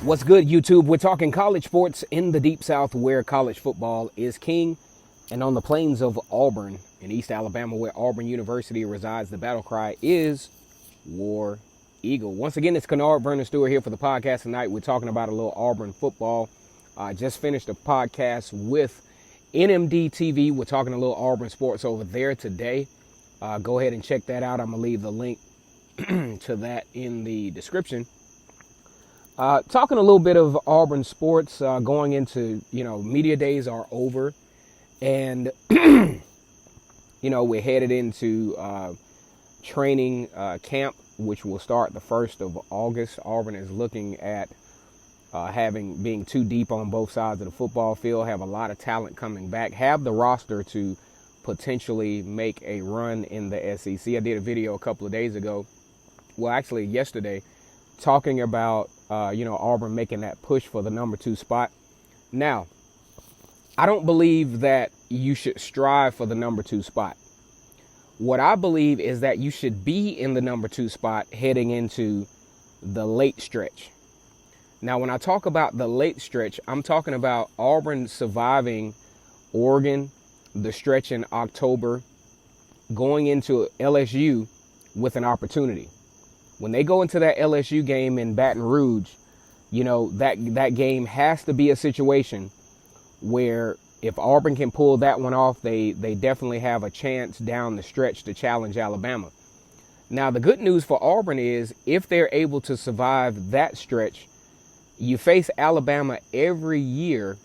What's good, YouTube? We're talking college sports in the Deep South, where college football is king, and on the plains of Auburn in East Alabama, where Auburn University resides. The battle cry is War Eagle. Once again, it's Kennard Vernon Stewart here for the podcast tonight. We're talking about a little Auburn football. I just finished a podcast with NMD TV. We're talking a little Auburn sports over there today. Go ahead and check that out. I'm going to leave the link to that in the description. Talking a little bit of Auburn sports, going into, media days are over, and, we're headed into training camp, which will start the 1st of August. Auburn is looking at being too deep on both sides of the football field, have a lot of talent coming back, have the roster to potentially make a run in the SEC. I did a video a couple of days ago, well, actually yesterday, talking about Auburn making that push for the number 2 spot. Now, I don't believe that you should strive for the number 2 spot. What I believe is that you should be in the number 2 spot heading into the late stretch. Now, when I talk about the late stretch, I'm talking about Auburn surviving Oregon, the stretch in October, going into LSU with an opportunity. When they go into that LSU game in Baton Rouge, that game has to be a situation where if Auburn can pull that one off, they definitely have a chance down the stretch to challenge Alabama. Now, the good news for Auburn is if they're able to survive that stretch, you face Alabama every year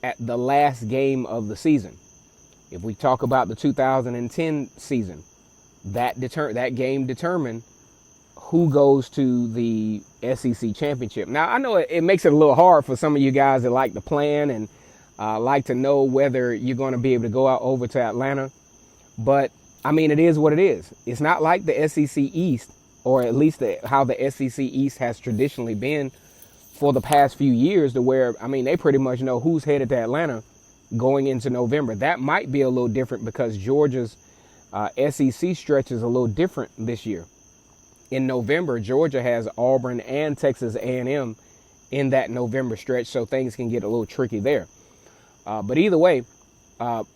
at the last game of the season. If we talk about the 2010 season, that game determined who goes to the SEC championship. Now, I know it makes it a little hard for some of you guys that like to plan and like to know whether you're going to be able to go out over to Atlanta. But, it is what it is. It's not like the SEC East, or at least how the SEC East has traditionally been for the past few years, to where, they pretty much know who's headed to Atlanta going into November. That might be a little different because Georgia's SEC stretch is a little different this year. In November, Georgia has Auburn and Texas A&M in that November stretch, so things can get a little tricky there. But either way,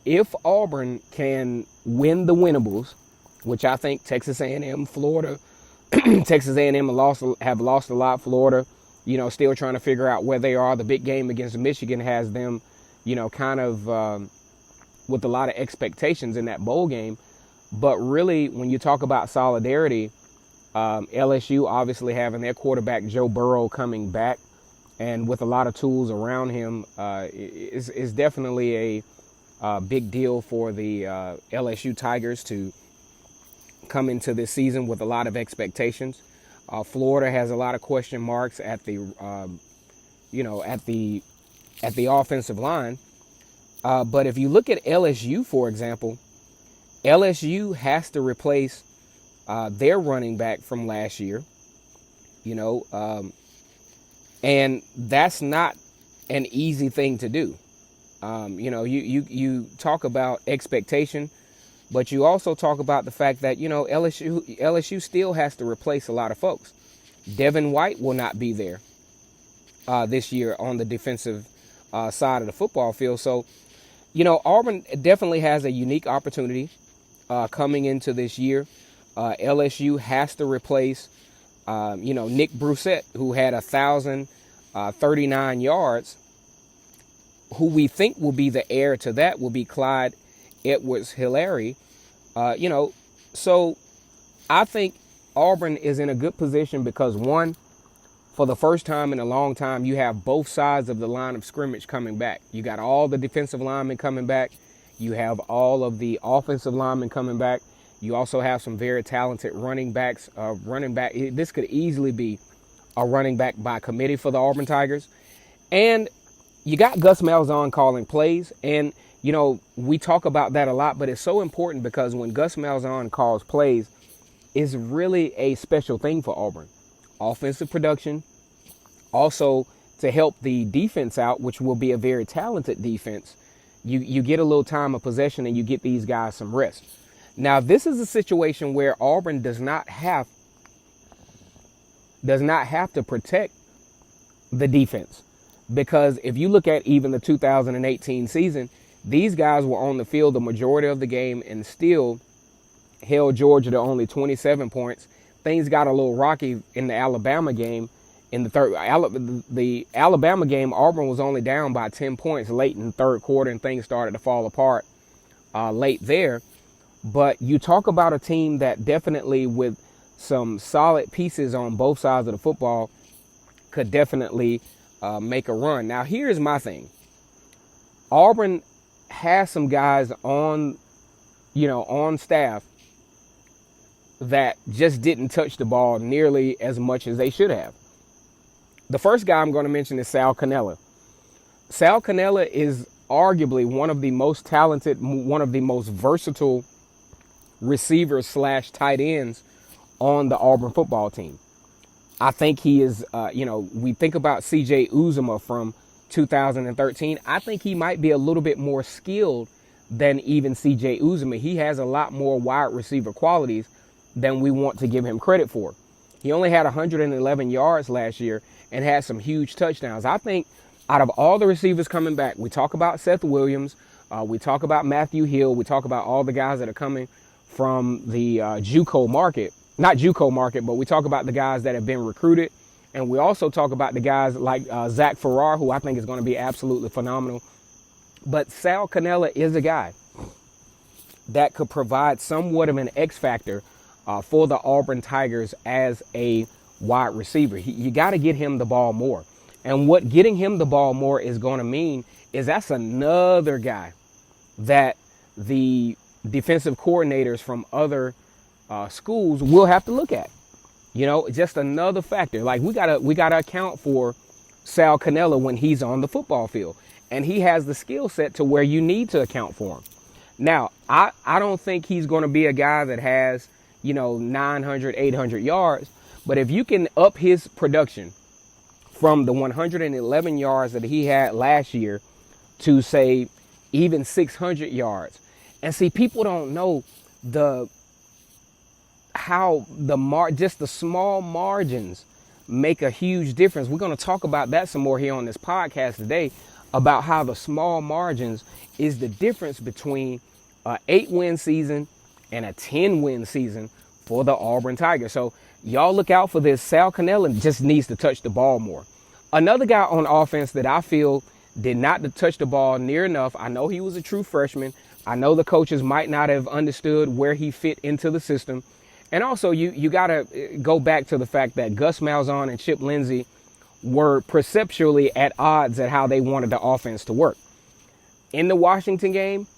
if Auburn can win the winnables, which I think Texas A&M, Florida, Texas A&M have lost a lot. Florida, still trying to figure out where they are. The big game against Michigan has them, kind of with a lot of expectations in that bowl game. But really, when you talk about solidarity, LSU obviously having their quarterback Joe Burrow coming back and with a lot of tools around him is definitely a big deal for the LSU Tigers to come into this season with a lot of expectations. Florida has a lot of question marks at the at the offensive line. But if you look at LSU, for example, LSU has to replace their running back from last year, and that's not an easy thing to do. You talk about expectation, but you also talk about the fact that, LSU still has to replace a lot of folks. Devin White will not be there this year on the defensive side of the football field. So, Auburn definitely has a unique opportunity coming into this year. LSU has to replace, Nick Brissett, who had 1,039 yards. Who we think will be the heir to that will be Clyde Edwards-Helaire. So I think Auburn is in a good position because, one, for the first time in a long time, you have both sides of the line of scrimmage coming back. You got all the defensive linemen coming back. You have all of the offensive linemen coming back. You also have some very talented running backs. This could easily be a running back by committee for the Auburn Tigers. And you got Gus Malzahn calling plays. And, we talk about that a lot, but it's so important because when Gus Malzahn calls plays, it's really a special thing for Auburn. Offensive production, also to help the defense out, which will be a very talented defense. You get a little time of possession and you get these guys some rest. Now, this is a situation where Auburn does not have to protect the defense. Because if you look at even the 2018 season, these guys were on the field the majority of the game and still held Georgia to only 27 points. Things got a little rocky in the Alabama game. In the Alabama game, Auburn was only down by 10 points late in the third quarter, and things started to fall apart late there. But you talk about a team that definitely, with some solid pieces on both sides of the football, could definitely make a run. Now, here's my thing. Auburn has some guys on staff that just didn't touch the ball nearly as much as they should have. The first guy I'm going to mention is Sal Canella. Sal Canella is arguably one of the most talented, one of the most versatile receivers / tight ends on the Auburn football team. I think he is, we think about C.J. Uzomah from 2013. I think he might be a little bit more skilled than even C.J. Uzomah. He has a lot more wide receiver qualities than we want to give him credit for. He only had 111 yards last year and had some huge touchdowns. I think out of all the receivers coming back, we talk about Seth Williams, we talk about Matthew Hill, we talk about all the guys that are coming from the JUCO market. Not JUCO market, but we talk about the guys that have been recruited. And we also talk about the guys like Zach Farrar, who I think is going to be absolutely phenomenal. But Sal Canella is a guy that could provide somewhat of an X factor for the Auburn Tigers as a wide receiver. You got to get him the ball more. And what getting him the ball more is going to mean is that's another guy that the defensive coordinators from other schools will have to look at. Just another factor. Like we gotta account for Sal Canella when he's on the football field, and he has the skill set to where you need to account for him. Now, I don't think he's going to be a guy that has 900, 800 yards, but if you can up his production from the 111 yards that he had last year to say even 600 yards, and see, people don't know just the small margins make a huge difference. We're going to talk about that some more here on this podcast today, about how the small margins is the difference between an 8-win season and a 10-win season for the Auburn Tigers. So y'all look out for this. Sal Canella just needs to touch the ball more. Another guy on offense that I feel did not touch the ball near enough. I know he was a true freshman. I know the coaches might not have understood where he fit into the system. And also, you got to go back to the fact that Gus Malzahn and Chip Lindsey were perceptually at odds at how they wanted the offense to work. In the Washington game,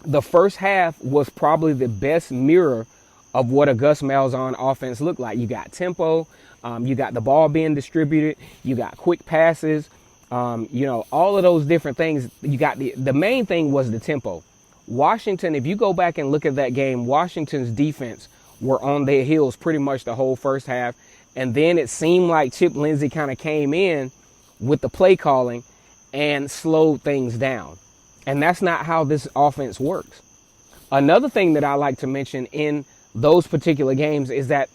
the first half was probably the best mirror of what a Gus Malzahn offense looked like. You got tempo, you got the ball being distributed, you got quick passes, all of those different things. You got the main thing was the tempo. Washington, if you go back and look at that game, Washington's defense were on their heels pretty much the whole first half. And then it seemed like Chip Lindsey kind of came in with the play calling and slowed things down. And that's not how this offense works. Another thing that I like to mention in those particular games is that,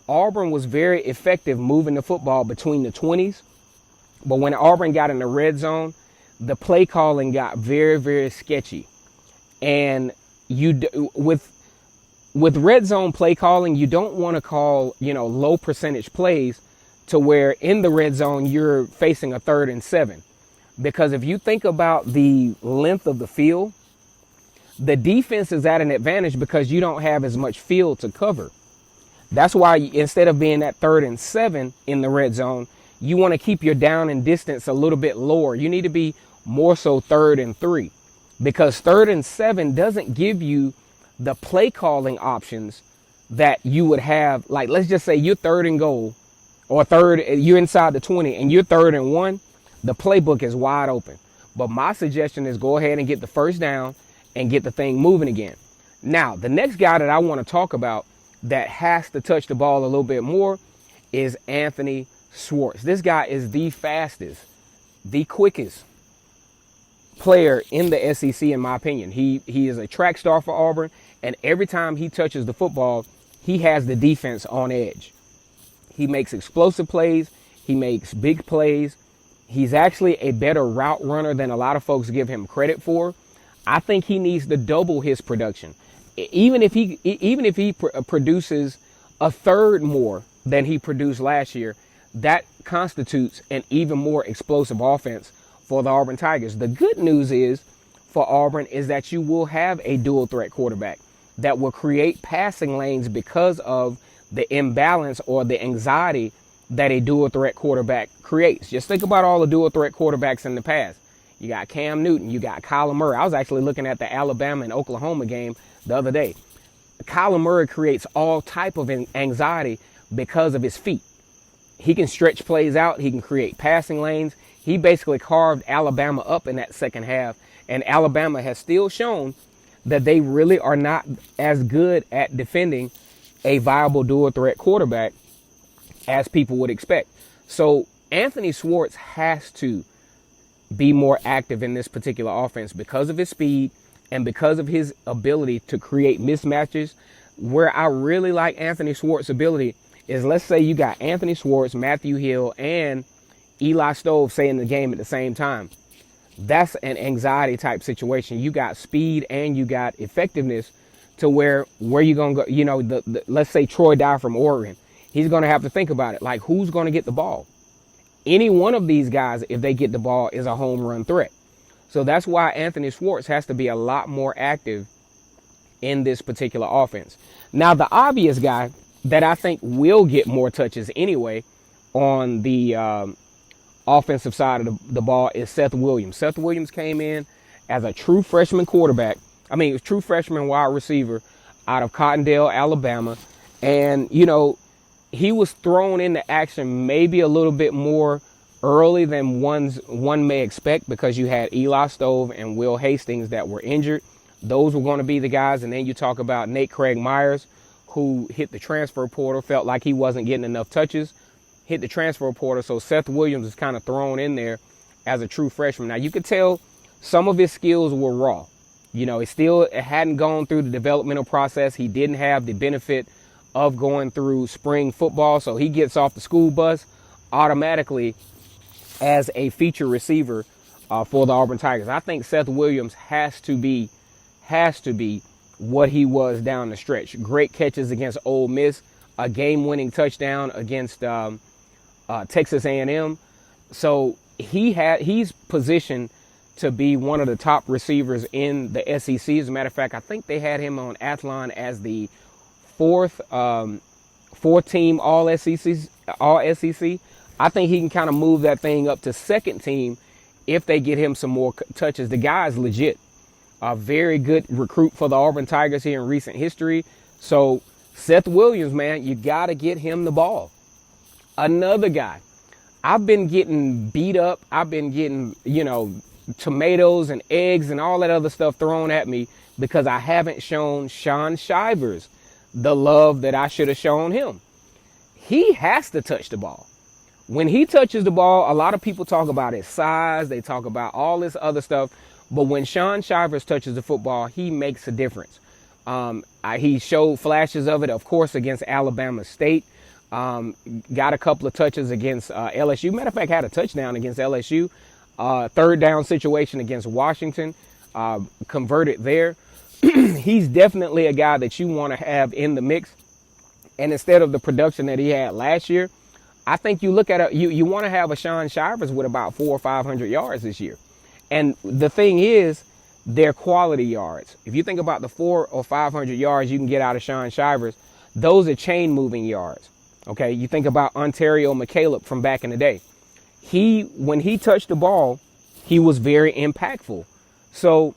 Auburn was very effective moving the football between the 20s. But when Auburn got in the red zone, the play calling got very, very sketchy. And with red zone play calling, you don't want to call, low percentage plays to where in the red zone you're facing a 3rd and 7. Because if you think about the length of the field, the defense is at an advantage because you don't have as much field to cover. That's why instead of being at 3rd and 7 in the red zone, you want to keep your down and distance a little bit lower. You need to be more so 3rd and 3, because 3rd and 7 doesn't give you the play calling options that you would have. Like, let's just say you're 3rd and goal, or you're inside the 20 and you're 3rd and 1. The playbook is wide open. But my suggestion is go ahead and get the first down and get the thing moving again. Now, the next guy that I want to talk about that has to touch the ball a little bit more is Anthony Schwartz. This guy is the fastest, the quickest player in the SEC, in my opinion. He is a track star for Auburn, and every time he touches the football, he has the defense on edge. He makes explosive plays. He makes big plays. He's actually a better route runner than a lot of folks give him credit for. I think he needs to double his production. Even if he produces a third more than he produced last year, that constitutes an even more explosive offense for the Auburn Tigers. The good news is for Auburn is that you will have a dual threat quarterback that will create passing lanes because of the imbalance or the anxiety that a dual threat quarterback creates. Just think about all the dual threat quarterbacks in the past. You got Cam Newton, you got Kyler Murray. I was actually looking at the Alabama and Oklahoma game the other day. Kyler Murray creates all type of anxiety because of his feet. He can stretch plays out. He can create passing lanes. He basically carved Alabama up in that second half. And Alabama has still shown that they really are not as good at defending a viable dual threat quarterback as people would expect. So Anthony Schwartz has to be more active in this particular offense because of his speed and because of his ability to create mismatches. Where I really like Anthony Schwartz's ability is, let's say you got Anthony Schwartz, Matthew Hill, and Eli Stove, say, in the game at the same time. That's an anxiety type situation. You got speed and you got effectiveness to where you going to go. You know, let's say Troy Dye from Oregon. He's going to have to think about it. Like, who's going to get the ball? Any one of these guys, if they get the ball, is a home run threat. So that's why Anthony Schwartz has to be a lot more active in this particular offense. Now, the obvious guy that I think will get more touches anyway on the offensive side of the ball is Seth Williams. Seth Williams came in as a true freshman true freshman wide receiver out of Cottondale, Alabama. And, you know, he was thrown into action maybe a little bit more early than one may expect because you had Eli Stove and Will Hastings that were injured. Those were going to be the guys. And then you talk about Nate Craig Myers, who hit the transfer portal, felt like he wasn't getting enough touches, hit the transfer portal. So Seth Williams is kind of thrown in there as a true freshman. Now, you could tell some of his skills were raw. You know, it hadn't gone through the developmental process. He didn't have the benefit of going through spring football. So he gets off the school bus automatically as a feature receiver for the Auburn Tigers. I think Seth Williams has to be what he was down the stretch. Great catches against Ole Miss, a game-winning touchdown against Texas A&M. So he's positioned to be one of the top receivers in the SEC. As a matter of fact, I think they had him on Athlon as the fourth team all SEC. I think he can kind of move that thing up to second team if they get him some more touches. The guy is legit. A very good recruit for the Auburn Tigers here in recent history. So Seth Williams, man, you got to get him the ball. Another guy. I've been getting beat up. I've been getting, tomatoes and eggs and all that other stuff thrown at me because I haven't shown Shaun Shivers the love that I should have shown him. He has to touch the ball. When he touches the ball, a lot of people talk about his size. They talk about all this other stuff. But when Shaun Shivers touches the football, he makes a difference. He showed flashes of it, of course, against Alabama State. Got a couple of touches against LSU. Matter of fact, had a touchdown against LSU. Third down situation against Washington. Converted there. He's definitely a guy that you want to have in the mix. And instead of the production that he had last year, I think you look at you want to have a Shaun Shivers with about 400 or 500 yards this year. And the thing is, they're quality yards. If you think about the 400 or 500 yards you can get out of Shaun Shivers, those are chain moving yards. Okay, you think about Ontario McCaleb from back in the day. When he touched the ball, he was very impactful. So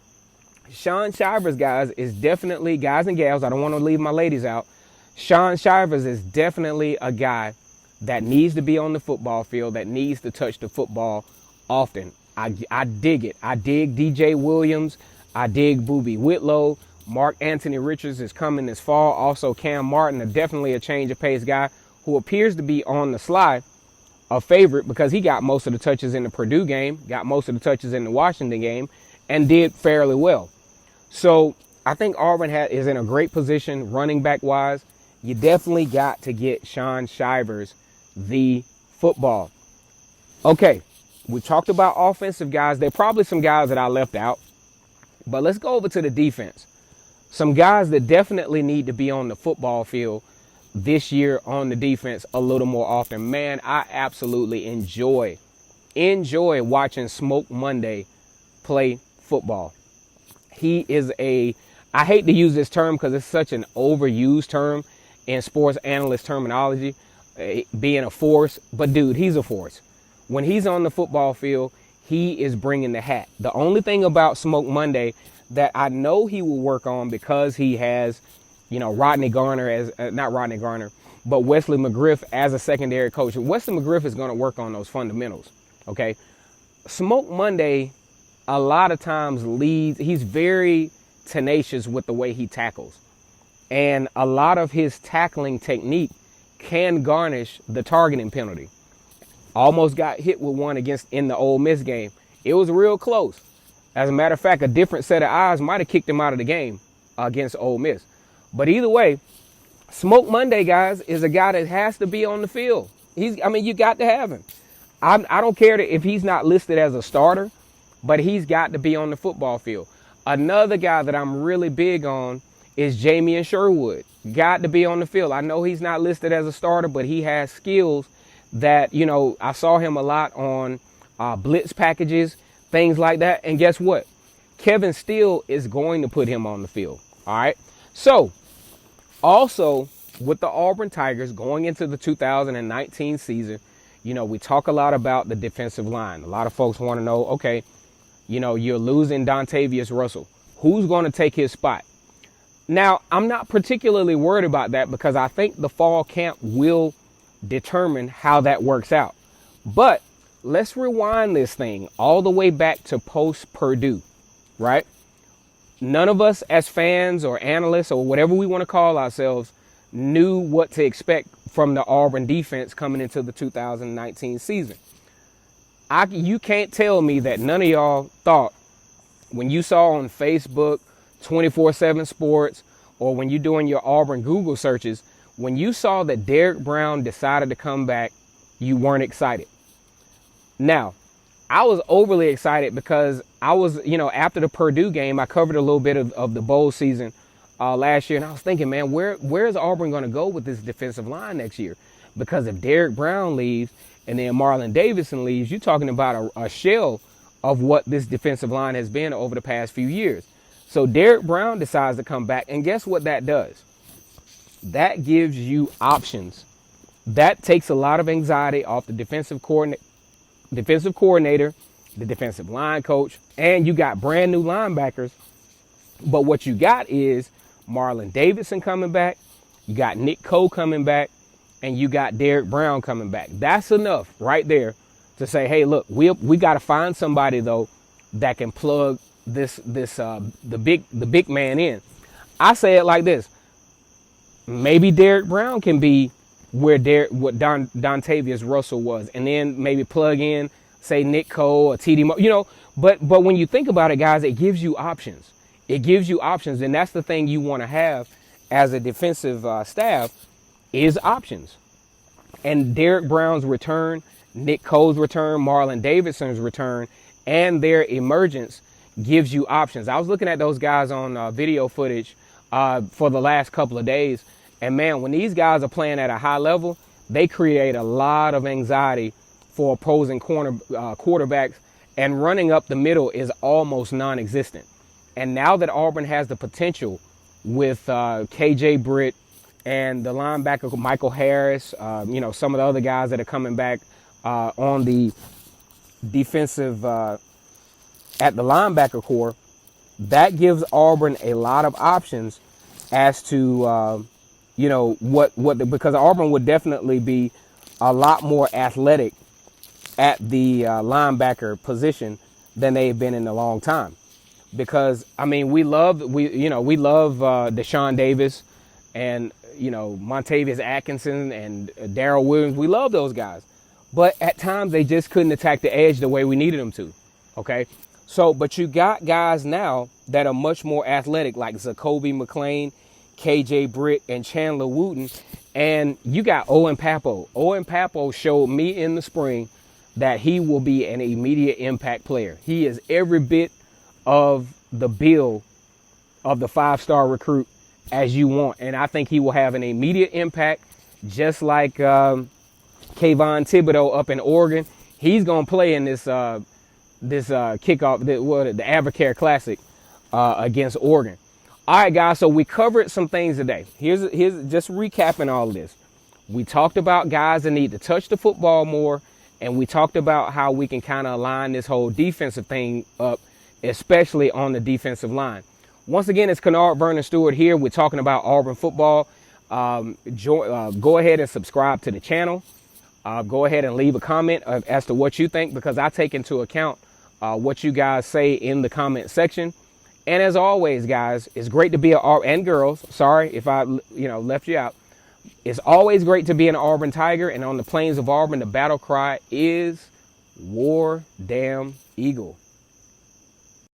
Shaun Shivers, guys, is definitely, guys and gals, I don't want to leave my ladies out. Shaun Shivers is definitely a guy that needs to be on the football field, that needs to touch the football often. I dig it. I dig DJ Williams. I dig Boobie Whitlow. Mark Anthony Richards is coming this fall. Also, Cam Martin, definitely a change of pace guy who appears to be on the slide, a favorite because he got most of the touches in the Purdue game, got most of the touches in the Washington game, and did fairly well. So I think Auburn is in a great position running back wise. You definitely got to get Shaun Shivers the football. Okay, we talked about offensive guys. There are probably some guys that I left out, but let's go over to the defense. Some guys that definitely need to be on the football field this year on the defense a little more often. Man, I absolutely enjoy watching Smoke Monday play football. He is I hate to use this term because it's such an overused term in sports analyst terminology, being a force, but dude, he's a force. When he's on the football field, he is bringing the hat. The only thing about Smoke Monday that I know he will work on, because he has, Rodney Garner not Rodney Garner, but Wesley McGriff as a secondary coach. Wesley McGriff is going to work on those fundamentals. Okay. Smoke Monday, a lot of times he's very tenacious with the way he tackles. And a lot of his tackling technique can garnish the targeting penalty. Almost got hit with one in the Ole Miss game. It was real close. As a matter of fact, a different set of eyes might have kicked him out of the game against Ole Miss. But either way, Smoke Monday, guys, is a guy that has to be on the field. You got to have him. I don't care if he's not listed as a starter, but he's got to be on the football field. Another guy that I'm really big on is Jamie Sherwood. Got to be on the field. I know he's not listed as a starter, but he has skills that, I saw him a lot on blitz packages, things like that. And guess what? Kevin Steele is going to put him on the field. All right. So also with the Auburn Tigers going into the 2019 season, we talk a lot about the defensive line. A lot of folks want to know, okay, you're losing Dontavius Russell. Who's going to take his spot? Now, I'm not particularly worried about that because I think the fall camp will determine how that works out. But let's rewind this thing all the way back to post-Purdue, right? None of us as fans or analysts or whatever we want to call ourselves knew what to expect from the Auburn defense coming into the 2019 season. You can't tell me that none of y'all thought when you saw on Facebook, 24/7 Sports, or when you're doing your Auburn Google searches, when you saw that Derek Brown decided to come back, you weren't excited. Now, I was overly excited because I was, after the Purdue game, I covered a little bit of the bowl season last year, and I was thinking, man, where is Auburn going to go with this defensive line next year? Because if Derek Brown leaves and then Marlon Davidson leaves, you're talking about a shell of what this defensive line has been over the past few years. So Derek Brown decides to come back, and guess what that does? That gives you options. That takes a lot of anxiety off the defensive coordinator, the defensive line coach, and you got brand new linebackers. But what you got is Marlon Davidson coming back, you got Nick Coe coming back, and you got Derek Brown coming back. That's enough right there to say, hey, look, we got to find somebody though that can plug the big man in. I say it like this: maybe Derek Brown can be what Dontavius Russell was, and then maybe plug in, say, Nick Coe or TD, But when you think about it, guys, it gives you options. It gives you options, and that's the thing you want to have as a defensive staff is options. And Derek Brown's return, Nick Coe's return, Marlon Davidson's return, and their emergence gives you options. I was looking at those guys on video footage for the last couple of days, and man, when these guys are playing at a high level, they create a lot of anxiety for opposing quarterbacks, and running up the middle is almost non-existent. And now that Auburn has the potential with KJ Britt and the linebacker Michael Harris, some of the other guys that are coming back on the defensive at the linebacker core, that gives Auburn a lot of options as to because Auburn would definitely be a lot more athletic at the linebacker position than they've been in a long time. Because we love Deshaun Davis and Montavious Atkinson and Darrell Williams. We love those guys, but at times they just couldn't attack the edge the way we needed them to. Okay, but you got guys now that are much more athletic, like Zacoby McClain, KJ Britt, and Chandler Wooten, and you got Owen Pappo. Owen Pappo showed me in the spring that he will be an immediate impact player. He is every bit of the bill of the 5-star recruit as you want. And I think he will have an immediate impact, just like Kayvon Thibodeau up in Oregon. He's going to play in this kickoff, the Advocare Classic against Oregon. All right, guys, so we covered some things today. Here's just recapping all of this. We talked about guys that need to touch the football more, and we talked about how we can kind of align this whole defensive thing up, especially on the defensive line. Once again, it's Kennard Vernon Stewart here. We're talking about Auburn football. Go ahead and subscribe to the channel. Go ahead and leave a comment as to what you think, because I take into account what you guys say in the comment section. And as always, guys, it's great to be and girls. Sorry if I left you out. It's always great to be an Auburn Tiger, and on the plains of Auburn, the battle cry is War Damn Eagle.